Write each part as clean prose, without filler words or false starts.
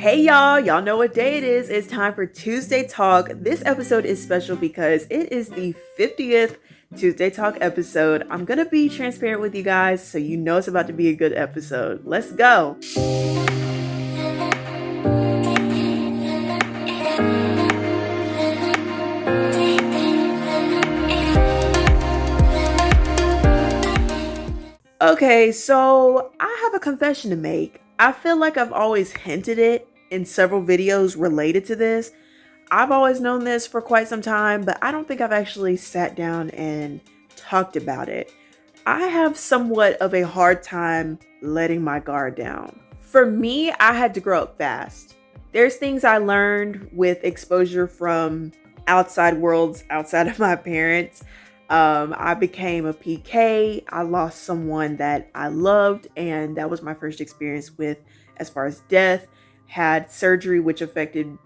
Hey y'all know what day it is. It's time for Tuesday Talk. This episode is special because it is the 50th Tuesday Talk episode. I'm gonna be transparent with you guys so you know it's about to be a good episode. Let's go. Okay, so I have a confession to make. I feel like I've always hinted it in several videos related to this. I've always known this for quite some time, but I don't think I've actually sat down and talked about it. I have somewhat of a hard time letting my guard down. For me, I had to grow up fast. There's things I learned with exposure from outside worlds outside of my parents. I became a PK. I lost someone that I loved, and that was my first experience with as far as death. Had surgery, which affected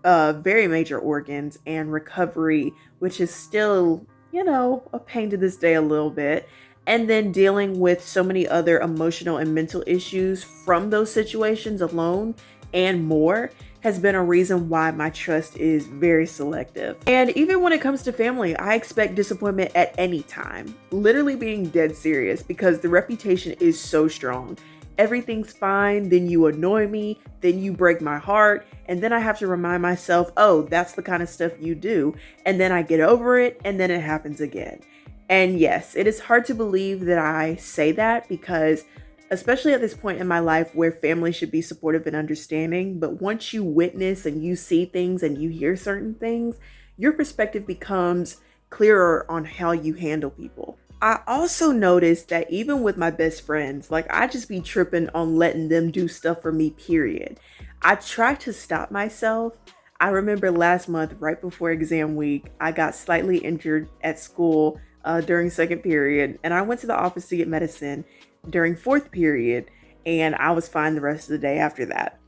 very major organs, and recovery, which is still, a pain to this day a little bit. And then dealing with so many other emotional and mental issues from those situations alone and more has been a reason why my trust is very selective. And even when it comes to family, I expect disappointment at any time. Literally being dead serious because the reputation is so strong. Everything's fine, then you annoy me, then you break my heart, and then I have to remind myself, oh, that's the kind of stuff you do. And then I get over it, and then it happens again. And yes, it is hard to believe that I say that because especially at this point in my life where family should be supportive and understanding, but once you witness and you see things and you hear certain things, your perspective becomes clearer on how you handle people. I also noticed that even with my best friends, I just be tripping on letting them do stuff for me, period. I try to stop myself. I remember last month, right before exam week, I got slightly injured at school during second period, and I went to the office to get medicine during fourth period, and I was fine the rest of the day after that.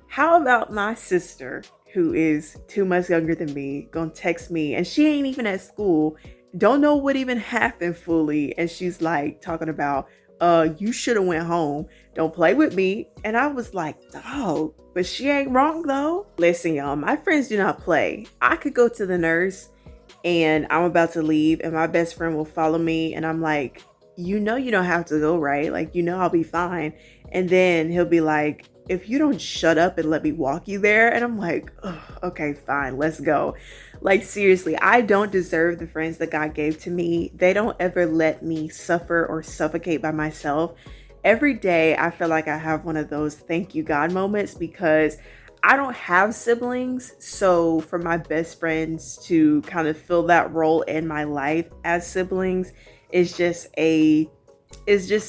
How about my sister, who is 2 months younger than me, gonna text me, and she ain't even at school, don't know what even happened fully, and she's like talking about, you should have went home, don't play with me. And I was like, dog, but she ain't wrong though. Listen, y'all, my friends do not play. I could go to the nurse and I'm about to leave and my best friend will follow me, and I'm like, you don't have to go, right? I'll be fine. And then he'll be like, if you don't shut up and let me walk you there. And I'm like, okay, fine, let's go. Seriously, I don't deserve the friends that God gave to me. They don't ever let me suffer or suffocate by myself. Every day I feel like I have one of those thank you God moments because I don't have siblings. So for my best friends to kind of fill that role in my life as siblings is just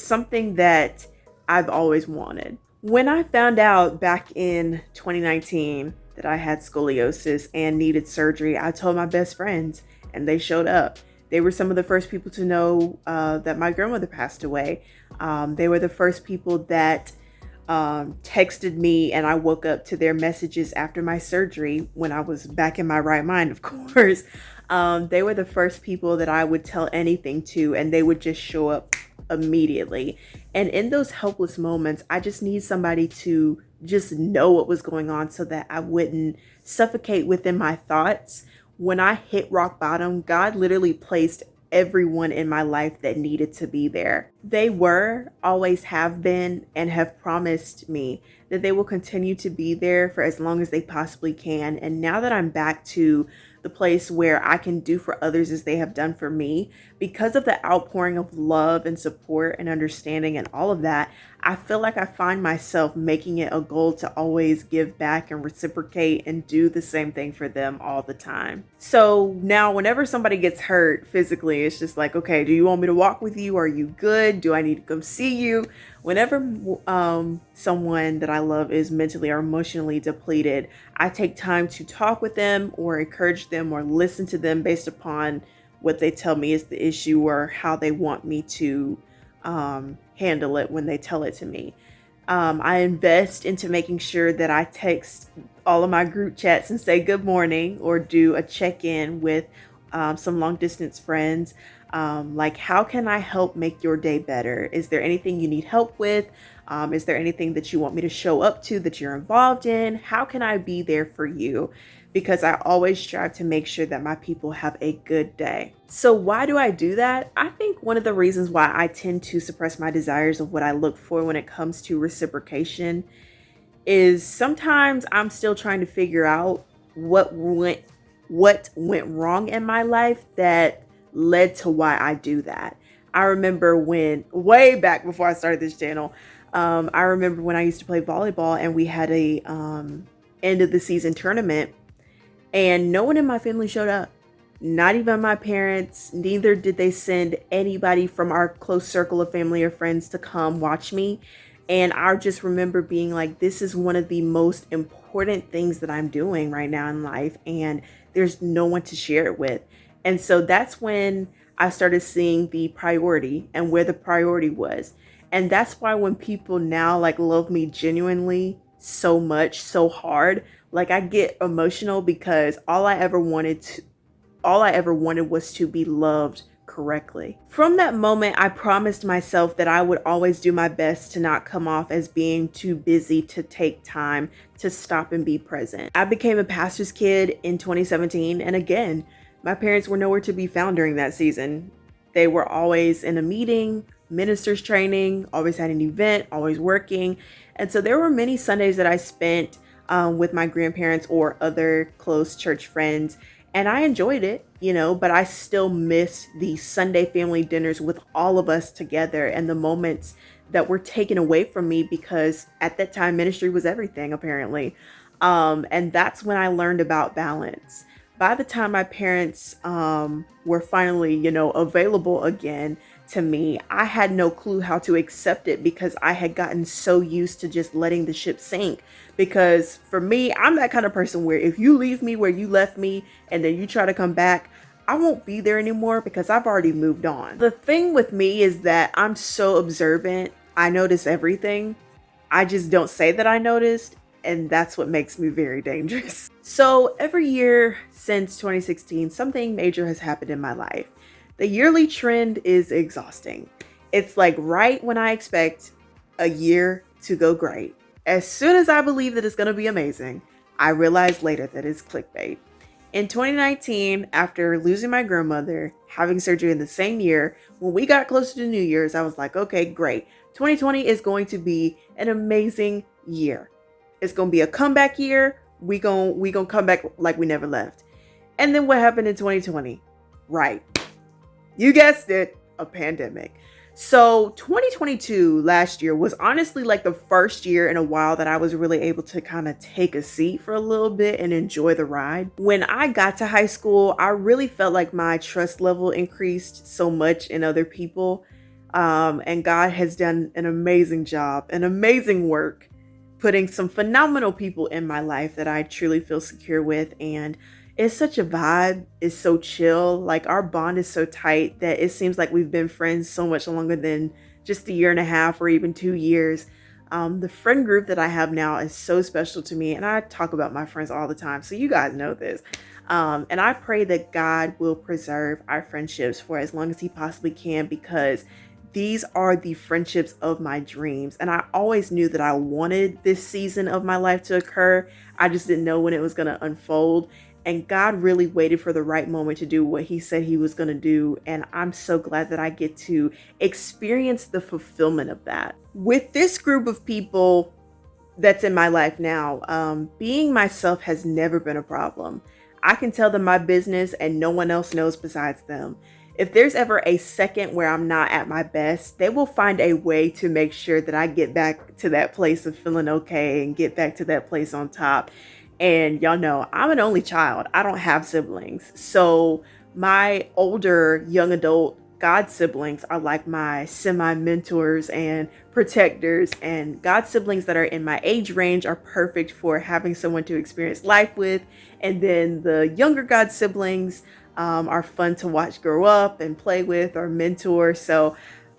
something that I've always wanted. When I found out back in 2019 that I had scoliosis and needed surgery, I told my best friends and they showed up. They were some of the first people to know that my grandmother passed away. They were the first people that texted me, and I woke up to their messages after my surgery when I was back in my right mind, of course. They were the first people that I would tell anything to, and they would just show up immediately. And in those helpless moments, I just need somebody to just know what was going on so that I wouldn't suffocate within my thoughts. When I hit rock bottom, God literally placed everyone in my life that needed to be there. They were, always have been, and have promised me that they will continue to be there for as long as they possibly can. And now that I'm back to the place where I can do for others as they have done for me, because of the outpouring of love and support and understanding and all of that, I feel like I find myself making it a goal to always give back and reciprocate and do the same thing for them all the time. So now whenever somebody gets hurt physically, it's just like, okay, do you want me to walk with you? Are you good? Do I need to come see you? Whenever someone that I love is mentally or emotionally depleted, I take time to talk with them or encourage them or listen to them based upon what they tell me is the issue or how they want me to handle it when they tell it to me. I invest into making sure that I text all of my group chats and say good morning or do a check-in with some long distance friends. How can I help make your day better? Is there anything you need help with? Is there anything that you want me to show up to that you're involved in? How can I be there for you? Because I always strive to make sure that my people have a good day. So, why do I do that? I think one of the reasons why I tend to suppress my desires of what I look for when it comes to reciprocation is sometimes I'm still trying to figure out what went wrong in my life that led to why I do that. I remember when way back before I started this channel, I remember when I used to play volleyball and we had a end of the season tournament and no one in my family showed up. Not even my parents, neither did they send anybody from our close circle of family or friends to come watch me. And I just remember being like, this is one of the most important things that I'm doing right now in life, and there's no one to share it with. And so that's when I started seeing the priority and where the priority was. And that's why when people now like love me genuinely so much, so hard, like I get emotional because all I ever wanted was to be loved correctly. From that moment, I promised myself that I would always do my best to not come off as being too busy to take time to stop and be present. I became a pastor's kid in 2017, and again, my parents were nowhere to be found during that season. They were always in a meeting, ministers training, always had an event, always working. And so there were many Sundays that I spent with my grandparents or other close church friends. And I enjoyed it, but I still miss the Sunday family dinners with all of us together and the moments that were taken away from me because at that time ministry was everything, apparently. And that's when I learned about balance. By the time my parents were finally, available again to me, I had no clue how to accept it because I had gotten so used to just letting the ship sink. Because for me, I'm that kind of person where if you leave me where you left me and then you try to come back, I won't be there anymore because I've already moved on. The thing with me is that I'm so observant. I notice everything. I just don't say that I noticed, and that's what makes me very dangerous. So every year since 2016, something major has happened in my life. The yearly trend is exhausting. It's like right when I expect a year to go great. As soon as I believe that it's going to be amazing, I realize later that it's clickbait. In 2019, after losing my grandmother, having surgery in the same year, when we got closer to New Year's, I was like, okay, great. 2020 is going to be an amazing year. It's going to be a comeback year. We gonna come back like we never left. And then what happened in 2020? Right. You guessed it, a pandemic. So 2022 last year was honestly like the first year in a while that I was really able to kind of take a seat for a little bit and enjoy the ride. When I got to high school, I really felt like my trust level increased so much in other people. And God has done an amazing job, an amazing work, putting some phenomenal people in my life that I truly feel secure with. And it's such a vibe. It's so chill. Like our bond is so tight that it seems like we've been friends so much longer than just a year and a half or even 2 years. The friend group that I have now is so special to me, and I talk about my friends all the time, so you guys know this. And I pray that God will preserve our friendships for as long as He possibly can, because these are the friendships of my dreams. And I always knew that I wanted this season of my life to occur. I just didn't know when it was going to unfold. And God really waited for the right moment to do what He said He was going to do. And I'm so glad that I get to experience the fulfillment of that. With this group of people that's in my life now, being myself has never been a problem. I can tell them my business and no one else knows besides them. If there's ever a second where I'm not at my best, they will find a way to make sure that I get back to that place of feeling okay and get back to that place on top. And y'all know I'm an only child. I don't have siblings. So my older young adult God siblings are like my semi-mentors and protectors, and God siblings that are in my age range are perfect for having someone to experience life with. And then the younger God siblings are fun to watch grow up and play with or mentor. So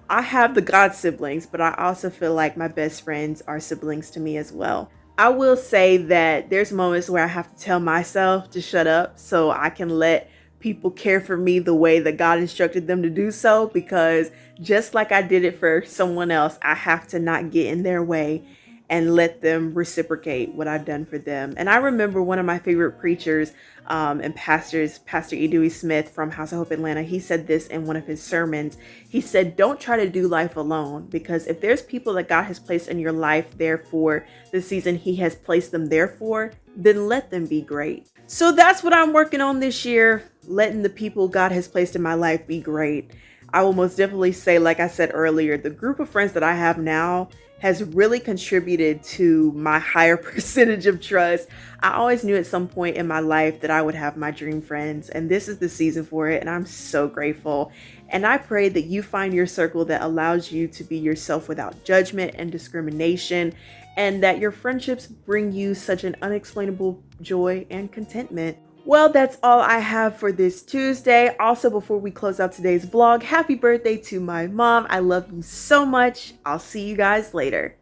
I have the God siblings, but I also feel like my best friends are siblings to me as well. I will say that there's moments where I have to tell myself to shut up so I can let people care for me the way that God instructed them to do so, because just like I did it for someone else, I have to not get in their way and let them reciprocate what I've done for them. And I remember one of my favorite preachers and pastors, Pastor E. Dewey Smith from House of Hope Atlanta, he said this in one of his sermons. He said, don't try to do life alone, because if there's people that God has placed in your life there for the season he has placed them there for, then let them be great. So that's what I'm working on this year, letting the people God has placed in my life be great. I will most definitely say, like I said earlier, the group of friends that I have now has really contributed to my higher percentage of trust. I always knew at some point in my life that I would have my dream friends, and this is the season for it, and I'm so grateful. And I pray that you find your circle that allows you to be yourself without judgment and discrimination, and that your friendships bring you such an unexplainable joy and contentment. Well, that's all I have for this Tuesday. Also, before we close out today's vlog, happy birthday to my mom. I love you so much. I'll see you guys later.